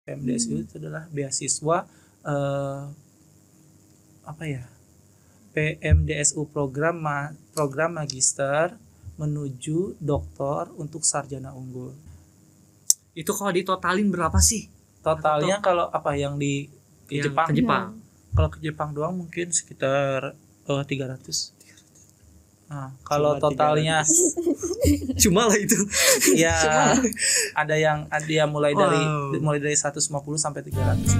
PMDSU itu adalah beasiswa PMDSU program magister menuju doktor untuk sarjana unggul. Itu kalau ditotalin berapa sih? Totalnya kalau yang di Jepang. Ke Jepang. Kalau ke Jepang doang mungkin sekitar 300. Nah, kalau totalnya Cuma lah itu. ya ada yang mulai dari 150 sampai 300.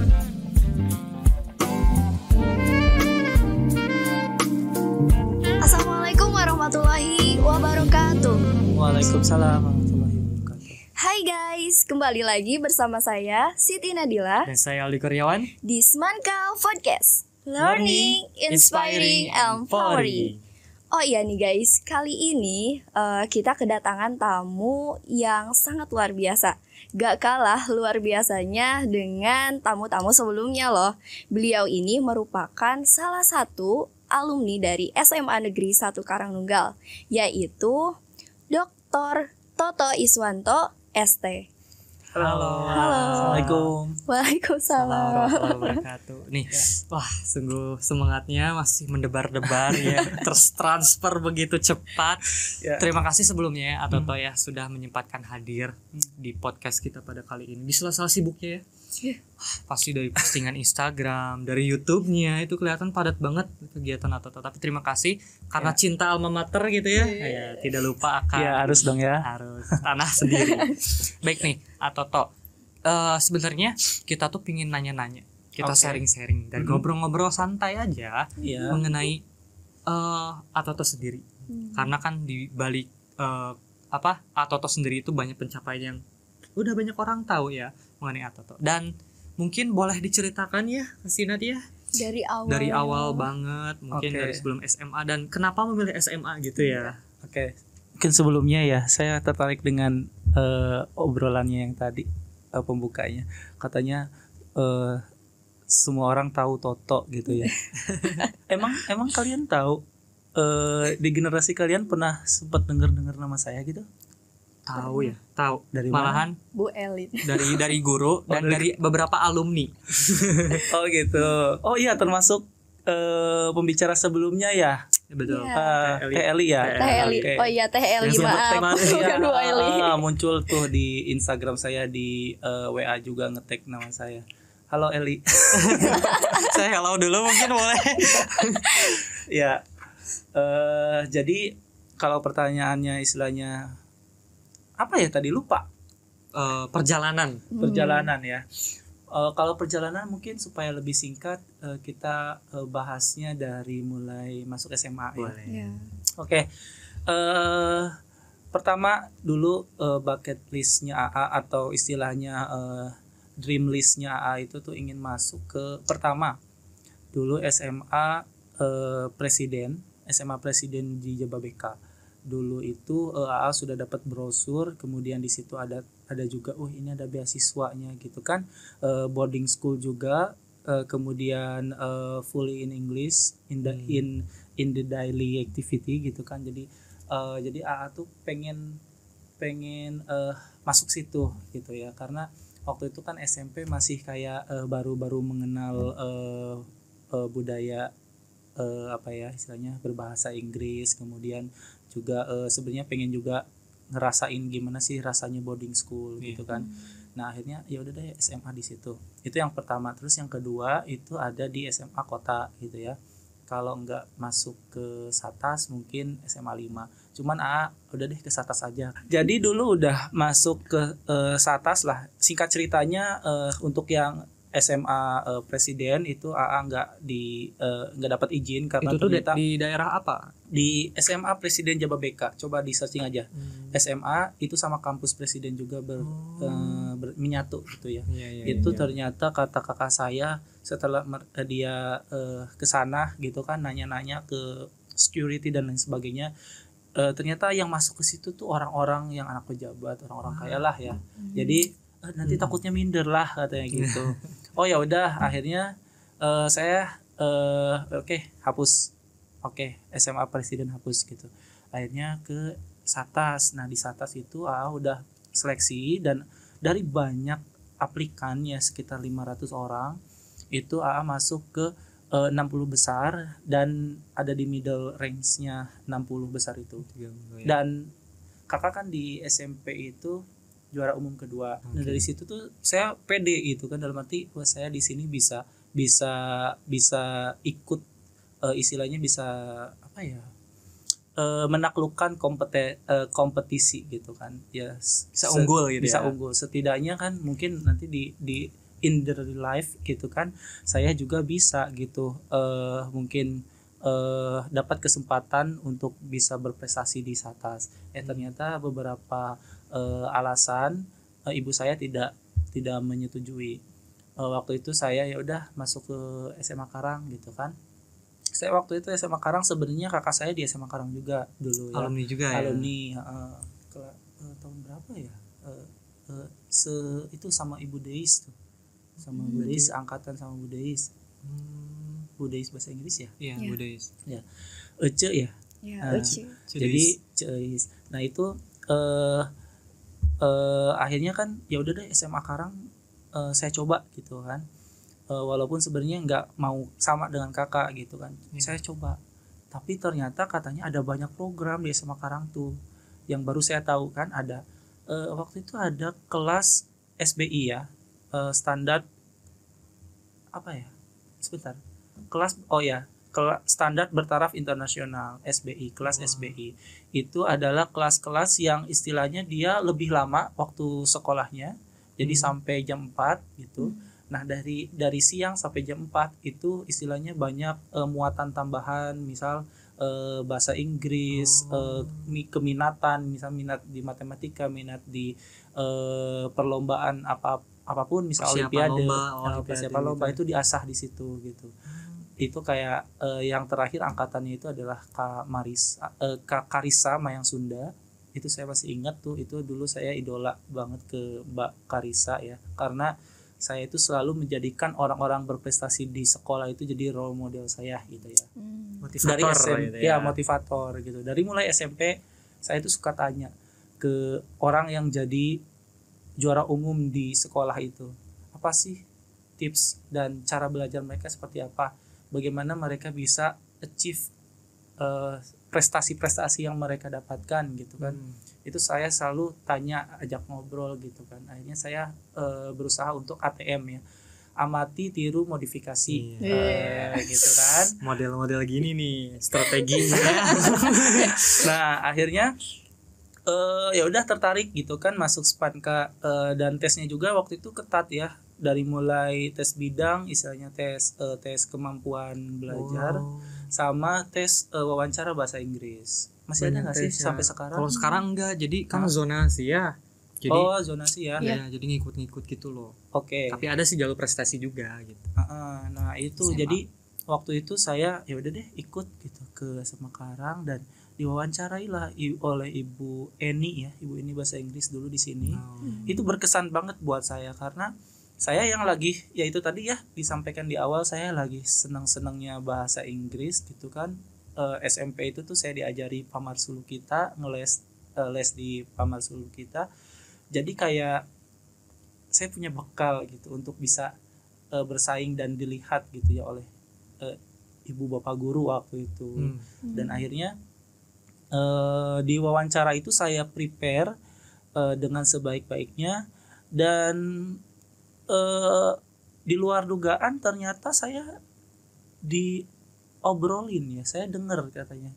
Assalamualaikum warahmatullahi wabarakatuh. Waalaikumsalam warahmatullahi wabarakatuh. Hai guys, kembali lagi bersama saya Siti Nadila Dan saya Aldi Kuryawan. di Semankal Podcast. Learning, Inspiring, Empowering. Oh iya nih guys, kali ini kita kedatangan tamu yang sangat luar biasa. Gak kalah luar biasanya dengan tamu-tamu sebelumnya loh. Beliau ini merupakan salah satu alumni dari SMA Negeri 1 Karangnunggal, yaitu Dr. Toto Iswanto, ST. Halo. Assalamualaikum. Waalaikumsalam. Warahmatullahi wabarakatuh. Nih, wah sungguh semangatnya masih mendebar-debar ya. Terus transfer begitu cepat. Ya. Terima kasih sebelumnya ya Toto ya sudah menyempatkan hadir di podcast kita pada kali ini. Di sela-sela sibuknya ya. Pasti dari postingan Instagram, dari YouTube-nya itu kelihatan padat banget kegiatan Toto. Tapi terima kasih karena cinta alma mater gitu ya. Ya, tidak lupa akan harus dong ya. harus tanah sendiri. Baik nih, Toto. Sebenarnya kita tuh pingin nanya-nanya. Kita sharing-sharing dan ngobrol-ngobrol santai aja mengenai Toto sendiri. Karena kan di balik Toto sendiri itu banyak pencapaian yang udah banyak orang tahu ya mengenai Toto. Dan mungkin boleh diceritakan ya Sinat ya dari awal banget, mungkin dari sebelum SMA dan kenapa memilih SMA gitu ya. Mungkin sebelumnya ya saya tertarik dengan obrolannya yang tadi pembukanya. Katanya semua orang tahu Toto gitu ya. emang kalian tahu di generasi kalian pernah sempat dengar nama saya gitu? Tahu ya, tahu. Dari malahan Bu Elin. dari guru dan dari beberapa alumni. Oh gitu. Oh iya, termasuk pembicara sebelumnya ya. Betul. Teh Eli ya. Teh Eli. Oke. Oh iya, Teh Eli, Yang sempat maaf. teh Bukan Bu Eli. Muncul tuh di Instagram saya, di WA juga nge-tag nama saya. Halo Eli. Saya hello dulu mungkin boleh. Ya. Jadi kalau pertanyaannya istilahnya apa ya tadi lupa. Perjalanan Ya. Kalau perjalanan mungkin supaya lebih singkat kita bahasnya dari mulai masuk SMA ya. Ya. Oke. Pertama dulu bucket listnya AA atau istilahnya dream listnya AA itu tuh ingin masuk ke pertama dulu SMA Presiden di Jababeka. Dulu itu AA sudah dapat brosur, kemudian di situ ada juga ini ada beasiswanya gitu kan, boarding school juga, kemudian fully in English in the daily activity gitu kan. Jadi AA tuh pengen masuk situ gitu ya, karena waktu itu kan SMP masih kayak baru-baru mengenal budaya istilahnya berbahasa Inggris, kemudian juga sebenarnya pengen juga ngerasain gimana sih rasanya boarding school gitu kan. Nah akhirnya ya udah deh SMA di situ. Itu yang pertama. Terus yang kedua itu ada di SMA kota gitu ya. Kalau nggak masuk ke Satas mungkin SMA 5. Cuman udah deh ke Satas aja. Jadi dulu udah masuk ke Satas lah. Singkat ceritanya untuk yang SMA Presiden itu AA nggak dapat izin karena itu tuh ternyata di daerah apa? Di SMA Presiden Jababeka. Coba di searching aja. SMA itu sama kampus Presiden juga menyatu gitu ya. Itu ternyata kata kakak saya setelah dia ke sana gitu kan, nanya-nanya ke security dan lain sebagainya. Ternyata yang masuk ke situ tuh orang-orang yang anak pejabat, orang-orang kaya lah ya. Jadi nanti takutnya minder lah katanya gitu. Oh ya udah, akhirnya saya hapus. SMA Presiden hapus gitu. Akhirnya ke Satas. Nah di Satas itu udah seleksi, dan dari banyak aplikan ya sekitar 500 orang, itu AA masuk ke 60 besar dan ada di middle range-nya 60 besar itu. Dan kakak kan di SMP itu juara umum kedua. Nah dari situ tuh saya pede gitu kan, dalam arti wah saya di sini bisa ikut istilahnya bisa apa ya, menaklukkan kompetisi gitu kan ya, bisa unggul gitu bisa ya. Unggul setidaknya kan, mungkin nanti di in the life gitu kan saya juga bisa gitu mungkin dapat kesempatan untuk bisa berprestasi di Satas. Ternyata beberapa alasan ibu saya tidak menyetujui. Waktu itu saya ya udah masuk ke SMA Karang gitu kan. Saya waktu itu SMA Karang, sebenarnya kakak saya di SMA Karang juga dulu ya. Alumni juga ya. Alumni tahun berapa ya? Itu sama Ibu Deis tuh. Sama Bu Deis, angkatan sama Bu Deis. Bu Deis bahasa Inggris ya? Iya, Bu Deis. Ya. Ece ya? Ya, jadi Ceis. Nah itu akhirnya kan ya udah deh SMA Karang saya coba gitu kan. Walaupun sebenarnya nggak mau sama dengan kakak gitu kan. Saya coba. Tapi ternyata katanya ada banyak program di SMA Karang tuh. Yang baru saya tahu kan ada waktu itu ada kelas SBI ya. Standar apa ya? Sebentar. Kelas standar bertaraf internasional SBI, kelas SBI. Itu adalah kelas-kelas yang istilahnya dia lebih lama waktu sekolahnya. Jadi sampai jam 4 gitu. Nah, dari siang sampai jam 4 itu istilahnya banyak muatan tambahan, misal bahasa Inggris, keminatan, misal minat di matematika, minat di perlombaan apapun, misal olimpiade, persiapan lomba itu diasah di situ gitu. Itu kayak yang terakhir angkatannya itu adalah Kak Karisa Mayang Sunda. Itu saya masih ingat tuh, itu dulu saya idola banget ke Mbak Karisa ya, karena saya itu selalu menjadikan orang-orang berprestasi di sekolah itu jadi role model saya gitu ya. Motivator dari SMP gitu ya. Motivator gitu. Dari mulai SMP saya itu suka tanya ke orang yang jadi juara umum di sekolah itu, apa sih tips dan cara belajar mereka seperti apa, bagaimana mereka bisa achieve prestasi-prestasi yang mereka dapatkan gitu kan. Itu saya selalu tanya, ajak ngobrol gitu kan. Akhirnya saya berusaha untuk ATM ya, amati tiru modifikasi gitu kan, model-model gini nih strateginya. Nah akhirnya ya udah tertarik gitu kan, masuk Spanka, dan tesnya juga waktu itu ketat ya, dari mulai tes bidang istilahnya tes kemampuan belajar sama tes wawancara bahasa Inggris. Masih ada nggak sih sampai sekarang? Kalau sekarang enggak, jadi kan zonasi ya. Jadi zonasi ya. Ya, jadi ngikut-ngikut gitu loh. Oke. Tapi ada sih jalur prestasi juga gitu. Nah itu SMA. Jadi waktu itu saya ya udah deh ikut gitu ke SMA Karang, dan diwawancarai lah oleh Ibu Eni ya, Ibu Eni bahasa Inggris dulu di sini. Itu berkesan banget buat saya, karena saya yang lagi ya itu tadi ya disampaikan di awal, saya lagi senang-senangnya bahasa Inggris gitu kan. SMP itu tuh saya diajari Pamar Sulu kita, les di Pamar Sulu kita. Jadi kayak saya punya bekal gitu untuk bisa bersaing dan dilihat gitu ya oleh ibu bapak guru waktu itu. Dan akhirnya di wawancara itu saya prepare dengan sebaik-baiknya, dan di luar dugaan ternyata saya diobrolin ya, saya dengar katanya.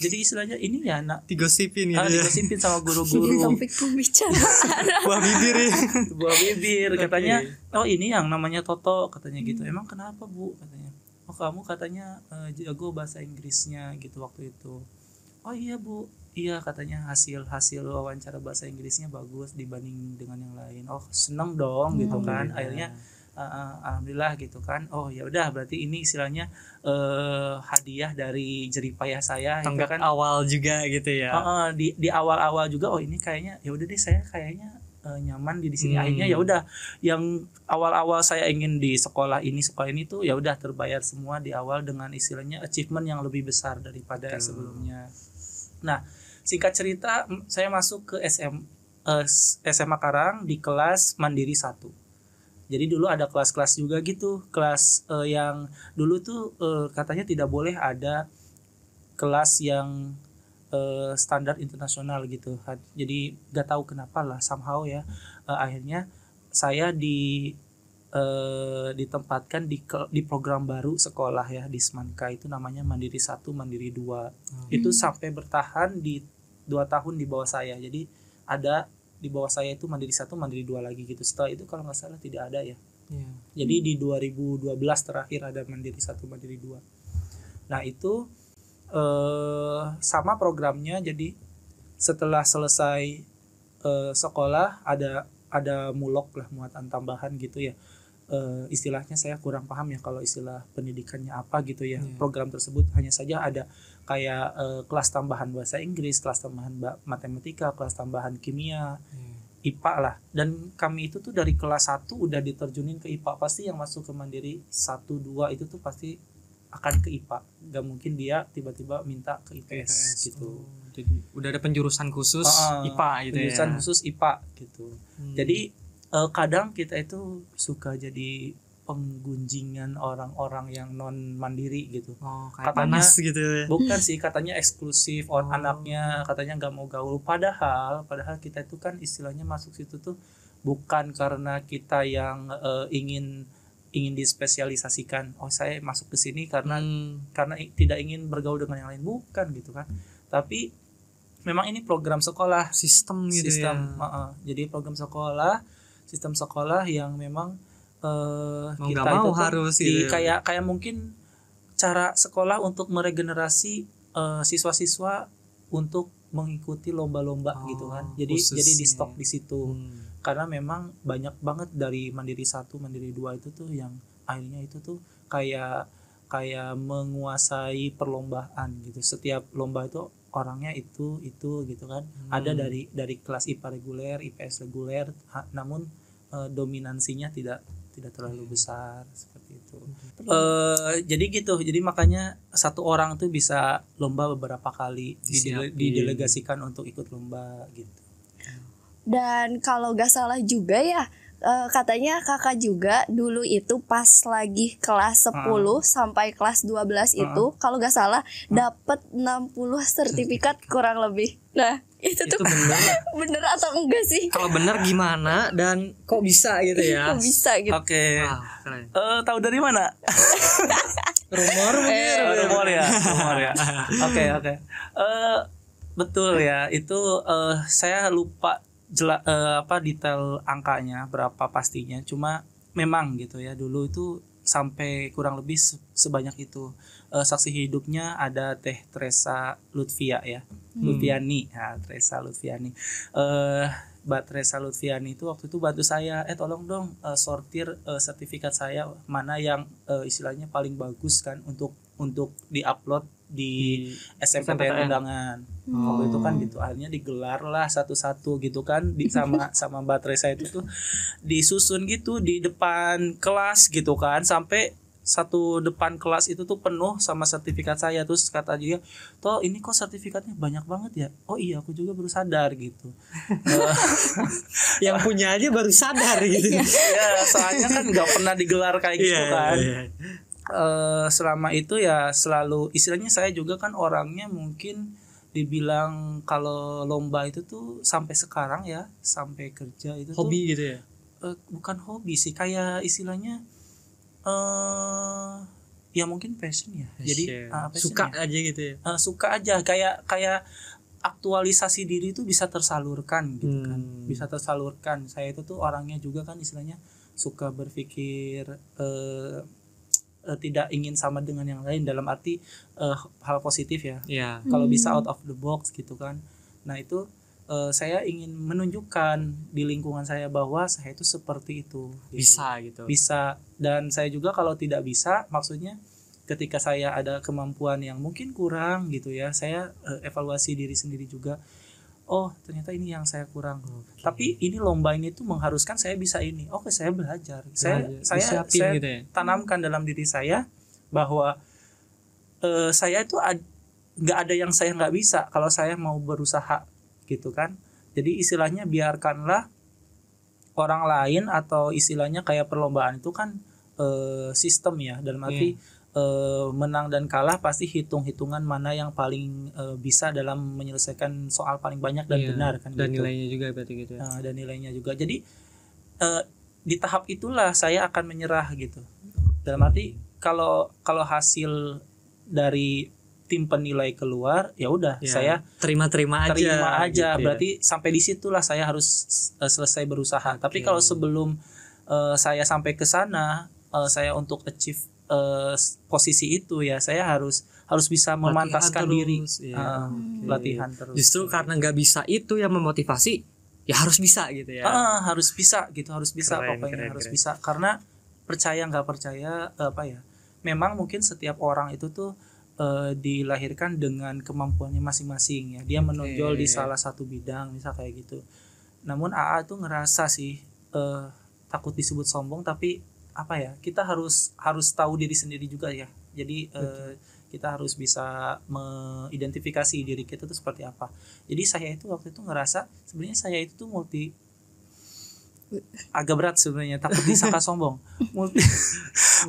Jadi istilahnya ini ya digosipin gitu ya. Digosipin sama guru-guru. Topik pembicaraan. Buah bibir ya. Buah bibir katanya. Oh ini yang namanya Toto katanya gitu. Emang kenapa Bu katanya? Oh kamu katanya jago bahasa Inggrisnya gitu waktu itu. Oh iya Bu, iya katanya hasil wawancara bahasa Inggrisnya bagus dibanding dengan yang lain. Oh seneng dong gitu kan. Akhirnya alhamdulillah gitu kan. Oh ya udah, berarti ini istilahnya hadiah dari jeripayah saya. Tonggak kan awal juga gitu ya. Di awal-awal juga, oh ini kayaknya ya udah deh, saya kayaknya nyaman di sini. Akhirnya ya udah, yang awal-awal saya ingin di sekolah ini tuh ya udah terbayar semua di awal dengan istilahnya achievement yang lebih besar daripada sebelumnya. Nah, singkat cerita saya masuk ke SMA Karang di kelas Mandiri 1. Jadi dulu ada kelas-kelas juga gitu, kelas yang dulu tuh katanya tidak boleh ada kelas yang standar internasional gitu. Jadi gak tahu kenapa lah, somehow ya akhirnya saya ditempatkan di program baru sekolah ya di Semanka, itu namanya Mandiri 1 Mandiri 2. Itu sampai bertahan di 2 tahun di bawah saya. Jadi ada di bawah saya itu Mandiri 1 Mandiri 2 lagi gitu. Setelah itu kalau nggak salah tidak ada ya. Jadi di 2012 terakhir ada Mandiri 1 Mandiri 2. Nah itu sama programnya. Jadi setelah selesai sekolah ada mulok lah, muatan tambahan gitu ya. Istilahnya saya kurang paham ya kalau istilah pendidikannya apa gitu ya. Program tersebut hanya saja ada kayak kelas tambahan bahasa Inggris, kelas tambahan matematika, kelas tambahan kimia, IPA lah. Dan kami itu tuh dari kelas 1 udah diterjunin ke IPA. Pasti yang masuk ke Mandiri 1, 2 itu tuh pasti akan ke IPA. Gak mungkin dia tiba-tiba minta ke IPS gitu. Jadi udah ada penjurusan khusus IPA gitu penjurusan khusus IPA gitu. Jadi kadang kita itu suka jadi penggunjingan orang-orang yang non mandiri gitu. Katanya panas gitu ya. Bukan sih, katanya eksklusif anaknya, katanya nggak mau gaul. Padahal kita itu kan istilahnya masuk situ tuh bukan karena kita yang ingin dispesialisasikan. Saya masuk ke sini karena tidak ingin bergaul dengan yang lain, bukan gitu kan. Tapi memang ini program sekolah, sistem gitu ya. Jadi program sekolah, sistem sekolah yang memang kita itu harus gitu. Kayak mungkin cara sekolah untuk meregenerasi siswa-siswa untuk mengikuti lomba-lomba gitu kan. Jadi di stop di situ. Karena memang banyak banget dari Mandiri 1, Mandiri 2 itu tuh yang akhirnya itu tuh kayak menguasai perlombaan gitu. Setiap lomba itu orangnya itu gitu kan. Ada dari kelas IPA reguler, IPS reguler, namun dominansinya tidak terlalu besar seperti itu. Jadi gitu. Jadi makanya satu orang tuh bisa lomba beberapa kali didelegasikan untuk ikut lomba gitu. Dan kalau gak salah juga ya, katanya kakak juga dulu itu pas lagi kelas 10 sampai kelas 12 itu kalau gak salah dapat 60 sertifikat kurang lebih. Nah itu tuh bener atau enggak sih? Kalau bener gimana dan kok bisa gitu ya? Kok bisa gitu? Oke. Tahu dari mana? Rumor ya. Oke. Betul ya, itu saya lupa detail angkanya berapa pastinya, cuma memang gitu ya, dulu itu sampai kurang lebih sebanyak itu. Saksi hidupnya ada Teh Teresa Lutfia ya, Lutfiani ya, Teresa Lutfiani. Mbak Teresa Lutfiani itu waktu itu bantu saya, tolong dong sortir sertifikat saya mana yang istilahnya paling bagus kan untuk diupload di SMPTN undangan. Waktu itu kan gitu, akhirnya digelar lah satu-satu gitu kan, sama Mbak Teresa itu tuh disusun gitu di depan kelas gitu kan, sampai satu depan kelas itu tuh penuh sama sertifikat saya. Terus kata dia, toh ini kok sertifikatnya banyak banget ya? Oh iya, aku juga baru sadar gitu. Yang punya aja baru sadar gitu. Ya soalnya kan nggak pernah digelar kayak gitu kan. Selama itu ya selalu, istilahnya saya juga kan orangnya mungkin dibilang kalau lomba itu tuh sampai sekarang ya, sampai kerja itu hobi tuh, gitu ya. Bukan hobi sih, kayak istilahnya ya mungkin passion ya. Jadi suka ya? Aja gitu ya. Suka aja, kayak aktualisasi diri itu bisa tersalurkan gitu kan. Bisa tersalurkan. Saya itu tuh orangnya juga kan istilahnya suka berpikir tidak ingin sama dengan yang lain, dalam arti hal positif ya. Kalau bisa out of the box gitu kan. Nah itu saya ingin menunjukkan di lingkungan saya bahwa saya itu seperti itu gitu. Bisa. Dan saya juga kalau tidak bisa, maksudnya ketika saya ada kemampuan yang mungkin kurang gitu ya, saya evaluasi diri sendiri juga. Oh ternyata ini yang saya kurang. Tapi ini lomba ini tuh mengharuskan saya bisa ini. Oke, saya belajar. Saya gitu ya? Tanamkan dalam diri saya bahwa saya itu nggak ada yang saya nggak bisa kalau saya mau berusaha gitu kan. Jadi istilahnya biarkanlah orang lain atau istilahnya kayak perlombaan itu kan sistem ya, dalam arti menang dan kalah pasti hitung-hitungan mana yang paling bisa dalam menyelesaikan soal paling banyak dan benar kan, dan gitu. Nilainya juga berarti gitu ya. Dan nilainya juga. Jadi di tahap itulah saya akan menyerah gitu. Dalam arti kalau hasil dari tim penilai keluar, ya udah saya terima aja gitu. Berarti sampai di situlah saya harus selesai berusaha. Tapi kalau sebelum saya sampai ke sana, saya untuk achieve posisi itu ya saya harus bisa memantaskan diri. Latihan terus. Justru karena nggak bisa itu yang memotivasi, ya harus bisa gitu ya. Harus bisa gitu, harus bisa. Pokoknya harus bisa. Karena percaya nggak percaya memang mungkin setiap orang itu tuh dilahirkan dengan kemampuannya masing-masing ya. Dia menonjol di salah satu bidang misal kayak gitu. Namun AA tuh ngerasa sih takut disebut sombong, tapi kita harus tahu diri sendiri juga ya. Jadi kita harus bisa mengidentifikasi diri kita tuh seperti apa. Jadi saya itu waktu itu ngerasa sebenarnya saya itu tuh agak berat sebenarnya, takut disangka sombong.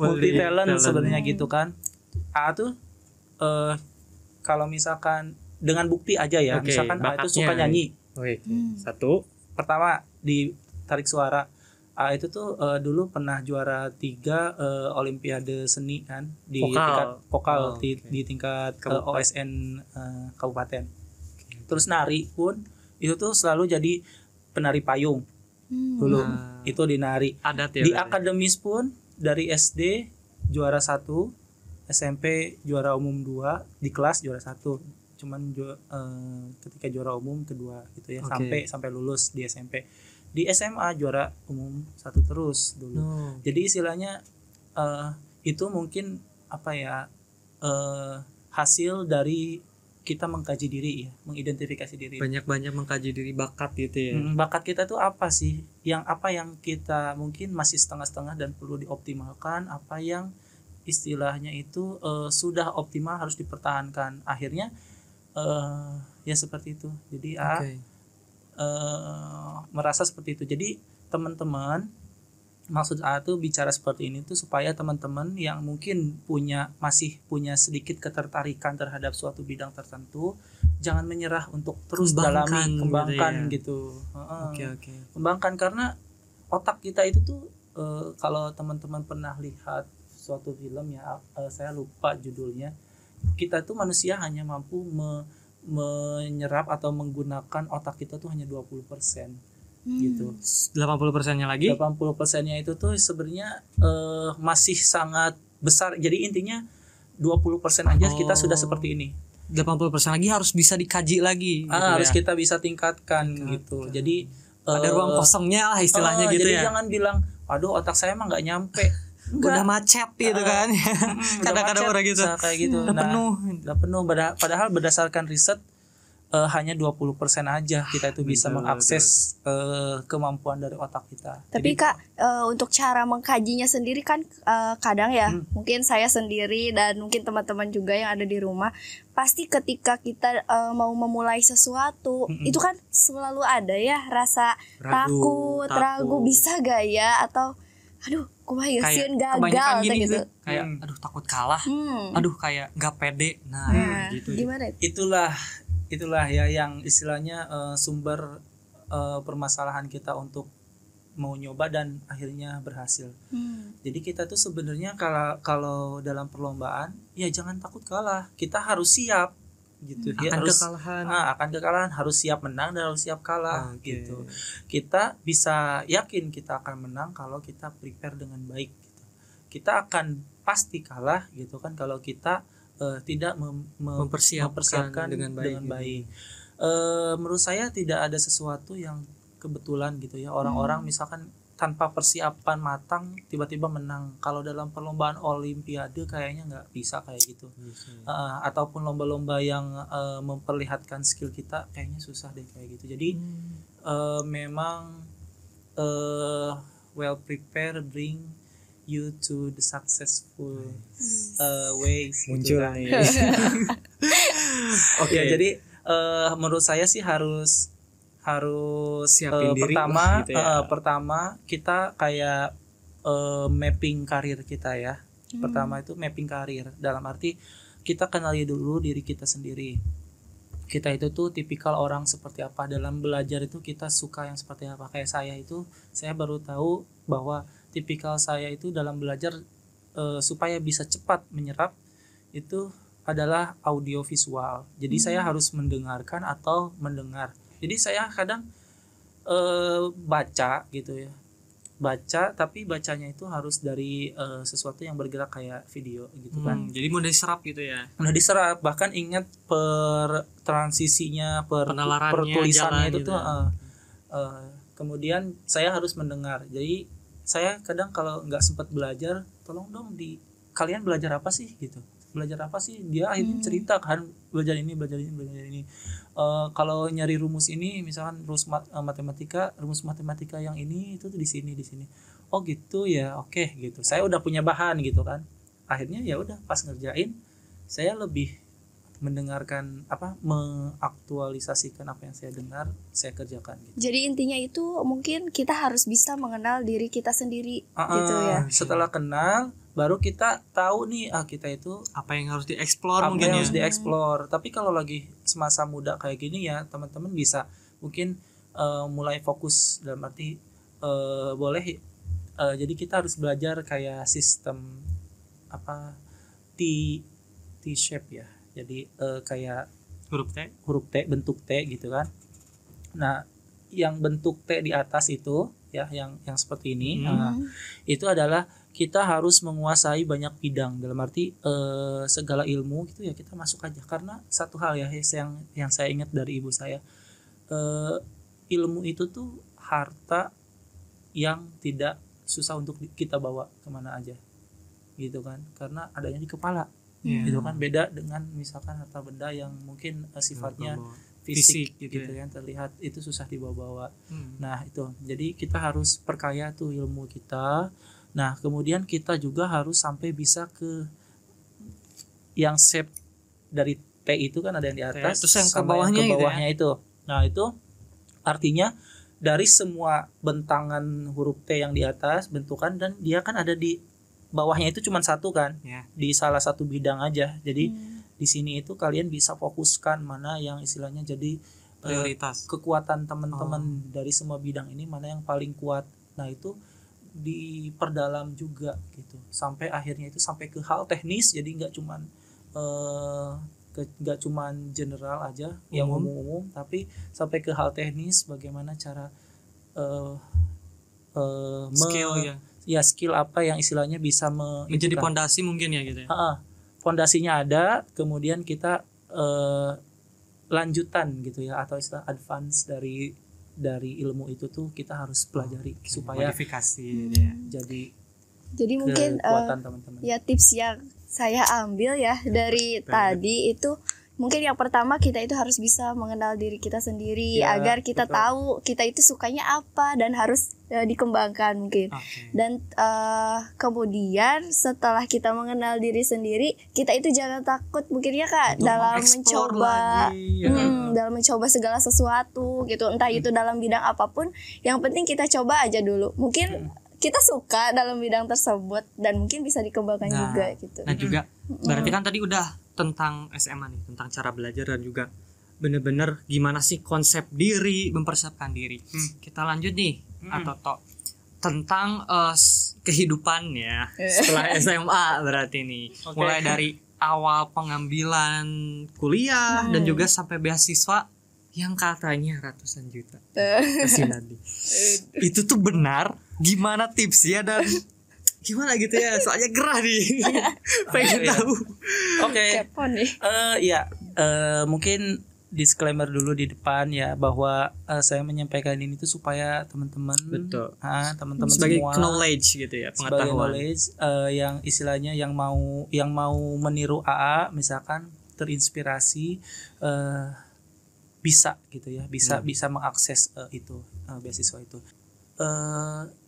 multi talent sebenarnya gitu kan. AA tuh kalau misalkan dengan bukti aja ya, misalkan itu suka nyanyi. Satu, pertama di tarik suara. Itu tuh dulu pernah juara 3 Olimpiade seni kan di tingkat vokal di tingkat OSN kabupaten. Terus nari pun itu tuh selalu jadi penari payung dulu. Itu di nari. Adat ya, di akademis pun dari SD juara 1, SMP juara umum 2, di kelas juara 1. Cuman ketika juara umum kedua gitu ya, sampai lulus di SMP. Di SMA juara umum 1 terus dulu. Jadi istilahnya itu mungkin hasil dari kita mengkaji diri ya, mengidentifikasi diri. Banyak-banyak mengkaji diri, bakat gitu ya. Bakat kita tuh apa sih? Yang kita mungkin masih setengah-setengah dan perlu dioptimalkan, apa yang istilahnya itu sudah optimal harus dipertahankan. Akhirnya ya seperti itu. Jadi merasa seperti itu. Jadi teman-teman, maksud tuh bicara seperti ini tuh supaya teman-teman yang mungkin masih punya sedikit ketertarikan terhadap suatu bidang tertentu, jangan menyerah untuk terus dalami, kembangkan gitu. Kembangkan, karena otak kita itu tuh kalau teman-teman pernah lihat suatu film ya, saya lupa judulnya, kita tuh manusia hanya mampu menyerap atau menggunakan otak kita tuh hanya 20% gitu. 80%-nya lagi? 80%-nya itu tuh sebenarnya masih sangat besar. Jadi intinya 20% aja kita sudah seperti ini. 80% lagi harus bisa dikaji lagi gitu harus kita bisa tingkatkan gitu. Jadi ada ruang kosongnya lah istilahnya gitu jadi ya. Jangan bilang aduh otak saya mah nggak nyampe. Udah macet gitu kan. Kadang-kadang orang gitu. Kayak gitu. Udah penuh. Padahal berdasarkan riset hanya 20% aja kita itu bisa mengakses kemampuan dari otak kita. Tapi jadi, Kak, untuk cara mengkajinya sendiri kan kadang ya, mungkin saya sendiri dan mungkin teman-teman juga yang ada di rumah, pasti ketika kita mau memulai sesuatu, itu kan selalu ada ya rasa takut, ragu bisa gak ya, atau aduh kumaha sieun gagal gitu. Kayak aduh takut kalah. Aduh kayak enggak pede. Gitu. Gimana? Itulah ya yang istilahnya sumber permasalahan kita untuk mau nyoba dan akhirnya berhasil. Jadi kita tuh sebenarnya kalau dalam perlombaan ya jangan takut kalah. Kita harus siap gitu ya, akan kekalahan harus siap menang dan harus siap kalah gitu. Kita bisa yakin kita akan menang kalau kita prepare dengan baik gitu. Kita akan pasti kalah gitu kan kalau kita tidak mempersiapkan dengan baik. Menurut saya tidak ada sesuatu yang kebetulan gitu ya. Orang-orang misalkan tanpa persiapan matang tiba-tiba menang. Kalau dalam perlombaan olimpiade kayaknya nggak bisa kayak gitu. Ataupun lomba-lomba yang memperlihatkan skill kita kayaknya susah deh kayak gitu. Jadi memang well prepared bring you to the successful ways muncul gitu kan. Jadi menurut saya sih harus siapin diri pertama gitu ya. Pertama kita kayak mapping karir kita ya. Pertama itu mapping karir, dalam arti kita kenali dulu diri kita sendiri. Kita itu tuh tipikal orang seperti apa, dalam belajar itu kita suka yang seperti apa. Kayak saya baru tahu bahwa tipikal saya itu dalam belajar supaya bisa cepat menyerap itu adalah audio visual. Jadi saya harus mendengarkan atau mendengar. Jadi saya kadang baca gitu ya, tapi bacanya itu harus dari sesuatu yang bergerak kayak video gitu kan. Jadi mudah diserap gitu ya. Mudah diserap, bahkan ingat per transisinya, per tulisannya itu gitu tuh kemudian saya harus mendengar. Jadi saya kadang kalau nggak sempat belajar, tolong dong kalian belajar apa sih gitu, belajar apa sih, dia akhirnya cerita kan, belajar ini. Kalau nyari rumus ini misalkan rumus matematika yang ini itu tuh di sini. Oh gitu ya, oke gitu, saya udah punya bahan gitu kan. Akhirnya ya udah pas ngerjain saya lebih mendengarkan mengaktualisasikan apa yang saya dengar, saya kerjakan gitu. Jadi intinya itu mungkin kita harus bisa mengenal diri kita sendiri gitu ya. Setelah kenal baru kita tahu nih kita itu apa yang harus dieksplor, mungkin harus dieksplor. Tapi kalau lagi semasa muda kayak gini ya, teman-teman bisa mungkin mulai fokus, dalam arti boleh jadi kita harus belajar kayak sistem T shape ya. Jadi kayak huruf T, bentuk T gitu kan. Nah, yang bentuk T di atas itu ya, yang seperti ini, itu adalah kita harus menguasai banyak bidang, dalam arti segala ilmu gitu ya kita masuk aja. Karena satu hal ya yang saya ingat dari ibu saya, ilmu itu tuh harta yang tidak susah untuk kita bawa kemana aja gitu kan, karena adanya di kepala. Gitu kan, beda dengan misalkan harta benda yang mungkin sifatnya fisik gitu yang terlihat, itu susah dibawa-bawa. Nah itu, jadi kita harus perkaya tuh ilmu kita. Nah kemudian kita juga harus sampai bisa ke yang shape dari T itu kan, ada yang di atas terus yang sama yang ke bawahnya gitu ya? itu. Nah itu artinya dari semua bentangan huruf T yang di atas bentukan, dan dia kan ada di bawahnya itu cuma satu kan, di salah satu bidang aja. Jadi di sini itu kalian bisa fokuskan mana yang istilahnya jadi prioritas, kekuatan teman-teman dari semua bidang ini, mana yang paling kuat. Nah itu diperdalam juga gitu, sampai akhirnya itu sampai ke hal teknis. Jadi nggak cuman general aja yang umum, tapi sampai ke hal teknis, bagaimana cara skill skill apa yang istilahnya bisa menjadi pondasi mungkin ya gitu ya. Pondasinya ada, kemudian kita lanjutan gitu ya, atau istilah advance dari ilmu itu tuh kita harus pelajari supaya modifikasi jadi mungkin teman-teman. Ya tips yang saya ambil ya dari tadi itu, mungkin yang pertama kita itu harus bisa mengenal diri kita sendiri agar kita tahu kita itu sukanya apa dan harus dikembangkan mungkin. Dan kemudian setelah kita mengenal diri sendiri, kita itu jangan takut mungkin ya Kak dalam mencoba dalam mencoba segala sesuatu gitu, entah itu dalam bidang apapun, yang penting kita coba aja dulu. Mungkin kita suka dalam bidang tersebut dan mungkin bisa dikembangkan juga gitu. Nah juga berarti kan tadi udah tentang SMA nih, tentang cara belajar dan juga bener-bener gimana sih konsep diri, mempersiapkan diri. Kita lanjut nih atau tentang kehidupan ya setelah SMA berarti nih. Mulai dari awal pengambilan kuliah dan juga sampai beasiswa yang katanya ratusan juta kasih nanti. Itu tuh benar? Gimana tipsnya dan gimana gitu ya, soalnya gerah nih pengen tahu. Mungkin disclaimer dulu di depan ya, bahwa saya menyampaikan ini tuh supaya teman-teman teman-teman sebagai semua knowledge gitu ya, pengetahuan, sebagai knowledge yang istilahnya yang mau meniru AA misalkan terinspirasi, bisa gitu ya, bisa mengakses itu beasiswa itu.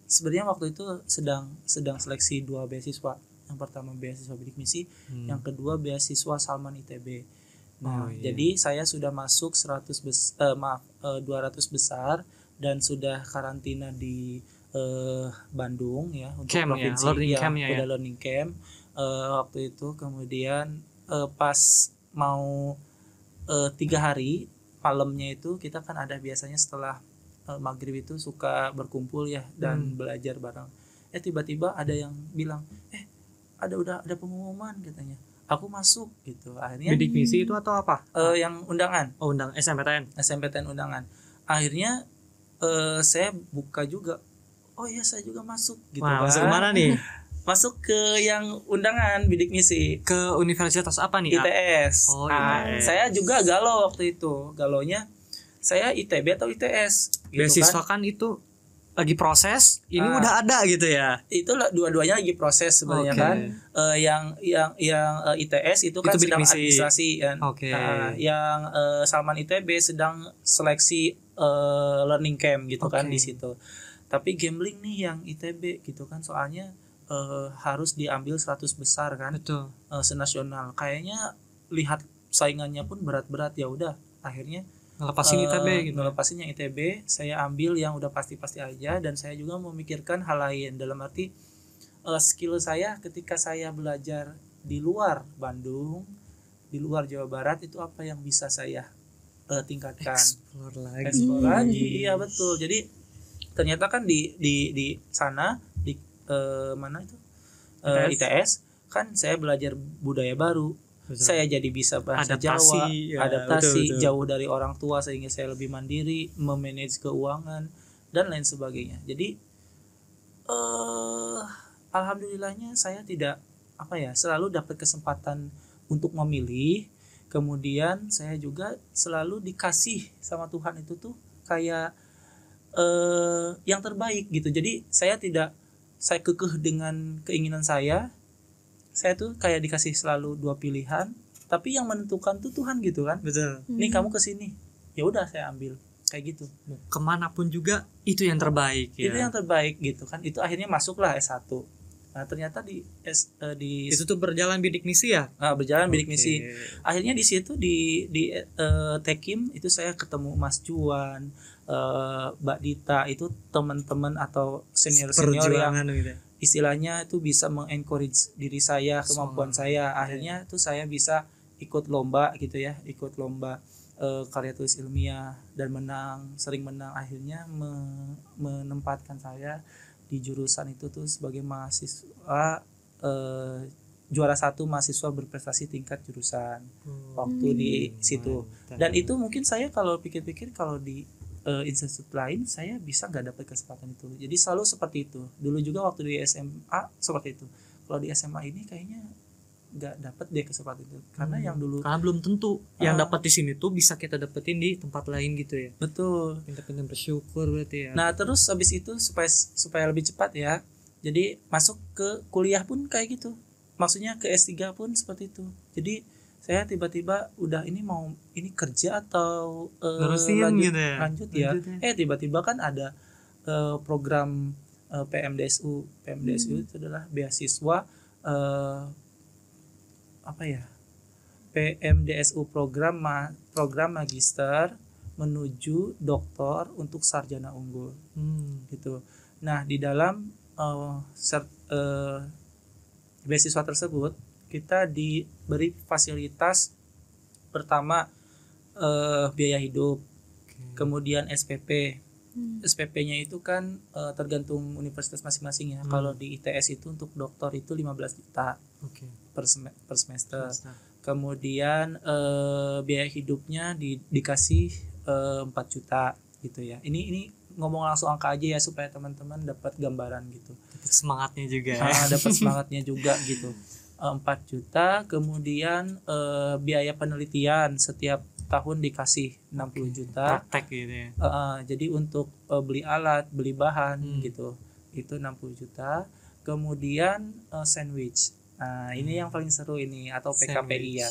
Sebenarnya waktu itu sedang seleksi 2 beasiswa. Yang pertama beasiswa bidik misi, yang kedua beasiswa Salman ITB. Nah, iya. jadi saya sudah masuk 200 besar dan sudah karantina di Bandung ya untuk Camp provinsi ya, learning camp ya, udah learning camp waktu itu. Kemudian pas mau 3 hari malamnya itu kita kan ada biasanya setelah maghrib itu suka berkumpul ya dan belajar bareng. Tiba-tiba ada yang bilang ada pengumuman katanya, aku masuk gitu. Akhirnya bidik misi itu atau apa? yang undangan. Oh, SMPTN undangan. Akhirnya saya buka juga. Oh iya, saya juga masuk gitu. Wah, kan. masuk kemana nih? Masuk ke yang undangan bidik misi. Ke universitas apa nih? ITS. Oh, ITS. Saya juga galau waktu itu. Galonya saya ITB atau ITS gitu. Beasiswa kan itu lagi proses, ini udah ada gitu ya. Itu dua-duanya lagi proses sebenarnya kan. Yang ITS itu kan sedang administrasi kan. Yang Salman ITB sedang seleksi learning camp gitu kan di situ. Tapi gambling nih yang ITB gitu kan, soalnya harus diambil 100 besar kan. Betul. Senasional. Kayaknya lihat saingannya pun berat-berat, ya udah akhirnya ngelepasin ITB gitu. Ngelepasin yang ITB, saya ambil yang udah pasti-pasti aja. Dan saya juga memikirkan hal lain, dalam arti skill saya ketika saya belajar di luar Bandung, di luar Jawa Barat, itu apa yang bisa saya tingkatkan. Explore lagi. Iya betul. Jadi ternyata kan di sana di mana itu ITS kan saya belajar budaya baru. Betul. Saya jadi bisa bahasa Jawa, adaptasi betul. Jauh dari orang tua sehingga saya lebih mandiri, memanage keuangan dan lain sebagainya. Jadi alhamdulillahnya saya tidak selalu dapat kesempatan untuk memilih. Kemudian saya juga selalu dikasih sama Tuhan itu tuh kayak yang terbaik gitu. Jadi saya kekeh dengan keinginan saya tuh kayak dikasih selalu 2 pilihan, tapi yang menentukan tuh Tuhan gitu kan. Betul. Nih kamu kesini, ya udah saya ambil kayak gitu. Kemanapun juga itu yang terbaik ya. Itu yang terbaik gitu kan. Itu akhirnya masuklah S1. Nah ternyata di itu tuh berjalan bidik misi ya. Berjalan bidik misi. Akhirnya di situ di Tekim itu saya ketemu Mas Juan, Mbak Dita, itu teman-teman atau senior yang gitu. Istilahnya itu bisa mengencourage diri saya, kemampuan saya. Akhirnya tuh saya bisa ikut lomba gitu ya, ikut lomba karya tulis ilmiah dan sering menang. Akhirnya menempatkan saya di jurusan itu tuh sebagai mahasiswa juara 1 mahasiswa berprestasi tingkat jurusan waktu di situ. Dan itu mungkin saya kalau pikir-pikir kalau di institut lain saya bisa nggak dapat kesempatan itu. Jadi selalu seperti itu. Dulu juga waktu di SMA seperti itu. Kalau di SMA ini kayaknya nggak dapat deh kesempatan itu. Karena yang dulu belum tentu yang dapat di sini tuh bisa kita dapetin di tempat lain gitu ya. Betul. Pintar-pintar bersyukur berarti ya. Nah terus habis itu supaya lebih cepat ya. Jadi masuk ke kuliah pun kayak gitu. Maksudnya ke S3 pun seperti itu. Jadi saya tiba-tiba udah ini kerja atau lanjut ya. Tiba-tiba kan ada program PMDSU itu adalah beasiswa PMDSU program magister menuju doktor untuk sarjana unggul gitu. Nah di dalam beasiswa tersebut kita diberi fasilitas pertama biaya hidup, kemudian SPP. SPP-nya itu kan tergantung universitas masing-masing ya. Kalau di ITS itu untuk doktor itu 15 juta per semester. Kemudian biaya hidupnya dikasih 4 juta gitu ya. Ini ngomong langsung angka aja ya supaya teman-teman dapat gambaran gitu. Dapat semangatnya juga. Dapat semangatnya juga gitu. 4 juta, kemudian biaya penelitian setiap tahun dikasih 60 juta. Praktek gitu ya. Jadi untuk beli alat, beli bahan gitu. Itu 60 juta. Kemudian sandwich. Nah, ini yang paling seru ini atau PKPI ya.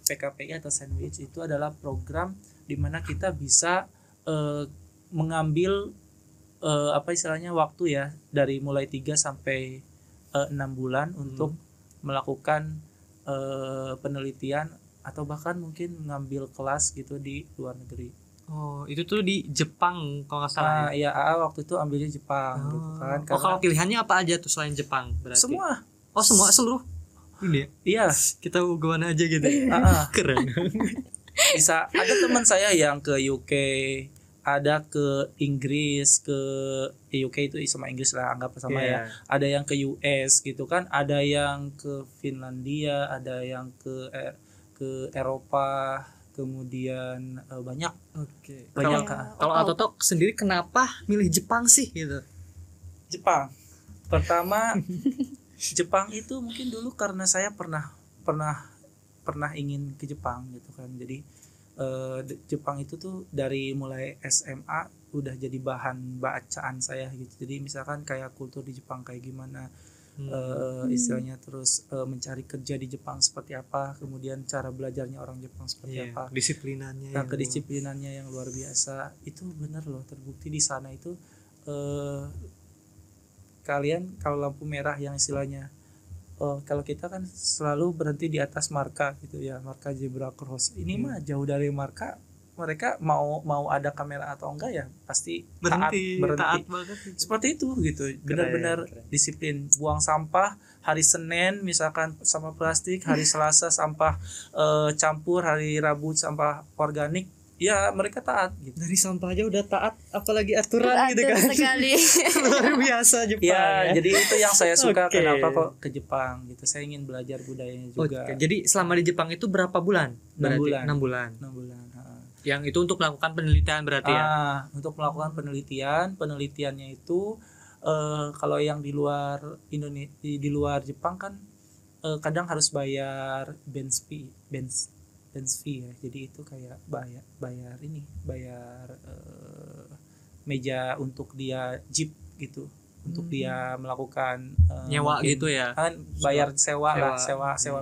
PKPI atau sandwich itu adalah program di mana kita bisa mengambil waktu ya dari mulai 3 sampai 6 bulan untuk melakukan penelitian atau bahkan mungkin ngambil kelas gitu di luar negeri. Oh, itu tuh di Jepang kalau nggak salah. Iya, waktu itu ambilnya Jepang gitu kan. Oh, kalau pilihannya apa aja tuh selain Jepang berarti? Semua. Oh, semua seluruh dunia. Iya, Kita kemana aja gitu. Keren. Bisa ada teman saya yang ke UK, ada ke Inggris, ke UK itu sama Inggris lah anggap sama ya. Ada yang ke US gitu kan, ada yang ke Finlandia, ada yang ke Eropa, kemudian banyak. Oke. Banyak. Kalau Atoto sendiri kenapa milih Jepang sih gitu? Jepang. Pertama Jepang itu mungkin dulu karena saya pernah ingin ke Jepang gitu kan. Jadi Jepang itu tuh dari mulai SMA udah jadi bahan bacaan saya gitu. Jadi misalkan kayak kultur di Jepang kayak gimana, istilahnya, terus mencari kerja di Jepang seperti apa, kemudian cara belajarnya orang Jepang seperti apa, disiplinannya, kedisiplinannya yang luar biasa. Itu benar loh, terbukti di sana itu kalian kalau lampu merah yang istilahnya, kalau kita kan selalu berhenti di atas marka gitu ya, marka zebra cross. Ini mah jauh dari marka, mereka mau ada kamera atau enggak ya pasti berhenti. Taat banget gitu. Seperti itu gitu, benar-benar disiplin. Buang sampah hari Senin misalkan sampah plastik, hari Selasa sampah campur, hari Rabu sampah organik. Ya mereka taat gitu. Dari sampah aja udah taat, apalagi aturan gitu kan. Sekali. Luar biasa Jepang. Ya, jadi itu yang saya suka. Kenapa kok ke Jepang gitu. Saya ingin belajar budayanya juga. Jadi selama di Jepang itu berapa bulan? 6 bulan. 6 bulan. Yang itu untuk melakukan penelitian berarti ya. Untuk melakukan penelitiannya itu kalau yang di luar Indonesia, di luar Jepang kan kadang harus bayar bench fee ya. Jadi itu kayak bayar meja untuk dia jeep gitu, untuk dia melakukan nyewa gitu ya. Kan bayar sewa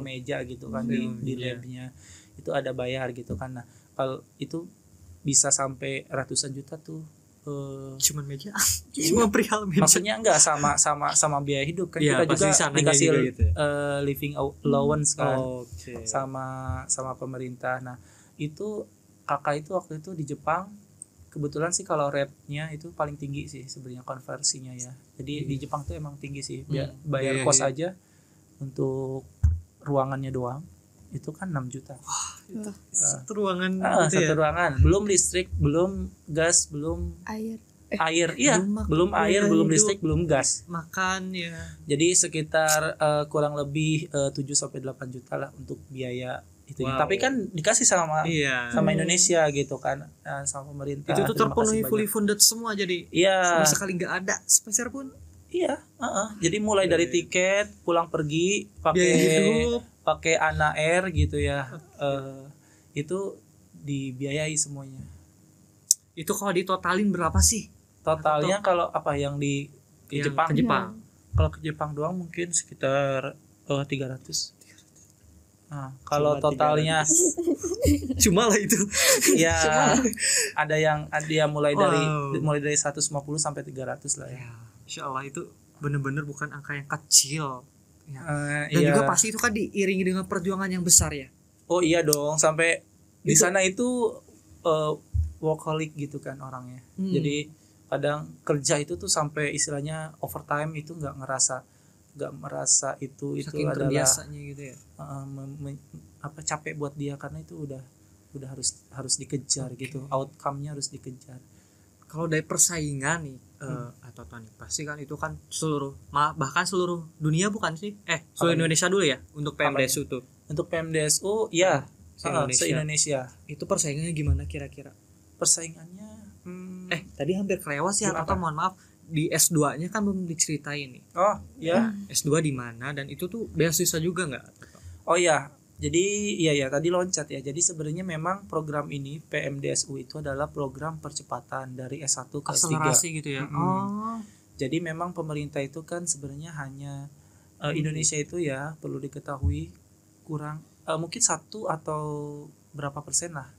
meja gitu kan di labnya. Itu ada bayar gitu kan. Nah, kalau itu bisa sampai ratusan juta tuh. Cuman meja. Cuma perihal meja. Maksudnya enggak sama biaya hidup kan, kita juga dikasih juga gitu ya? Living allowance kan. Sama pemerintah. Nah, itu kakak itu waktu itu di Jepang kebetulan sih kalau rate-nya itu paling tinggi sih sebenarnya konversinya ya. Jadi di Jepang tuh emang tinggi sih. Bayar kos aja untuk ruangannya doang itu kan 6 juta. Wah, itu satu ruangan satu ruangan, belum listrik, belum gas, belum air. Iya, belum air, belum listrik, belum gas. Makan ya. Jadi sekitar kurang lebih 7 sampai 8 juta lah untuk biaya itu. Tapi kan dikasih sama Indonesia gitu kan, sama pemerintah. Itu tuh terpenuhi fully funded semua, jadi sama sekali nggak ada sepeser pun. Iya, jadi mulai dari tiket, pulang pergi, pakai Ana Air gitu ya, itu dibiayai semuanya. Itu kalau ditotalin berapa sih? Totalnya kalau apa yang di Jepang? Ke Jepang. Kalau ke Jepang doang mungkin sekitar 300. Nah, kalau totalnya cuma lah itu. Ya, ada yang mulai dari 150 sampai 300 lah ya. Insya Allah itu benar-benar bukan angka yang kecil. Dan juga pasti itu kan diiringi dengan perjuangan yang besar ya. Oh iya dong, sampai di sana itu workaholic gitu kan orangnya. Jadi kadang kerja itu tuh sampai istilahnya overtime itu nggak merasa itu saking adalah terbiasanya gitu ya. Capek buat dia karena itu udah harus dikejar gitu, outcome-nya harus dikejar. Kalau dari persaingan nih atau Tony, pasti kan itu kan bahkan seluruh dunia bukan sih? Seluruh Indonesia dulu ya untuk PMDSU tuh. Untuk PMDSU ya se-Indonesia. Itu persaingannya gimana kira-kira? Persaingannya tadi hampir kelewat sih atau mohon maaf, di S2-nya kan belum diceritain nih. Oh, iya. S2 di mana dan itu tuh beasiswa juga enggak? Oh iya. Jadi ya tadi loncat ya. Jadi sebenarnya memang program ini PMDSU itu adalah program percepatan dari S1 ke S3. Akselerasi gitu ya. Jadi memang pemerintah itu kan sebenarnya hanya Indonesia itu ya perlu diketahui kurang mungkin 1 atau berapa persen lah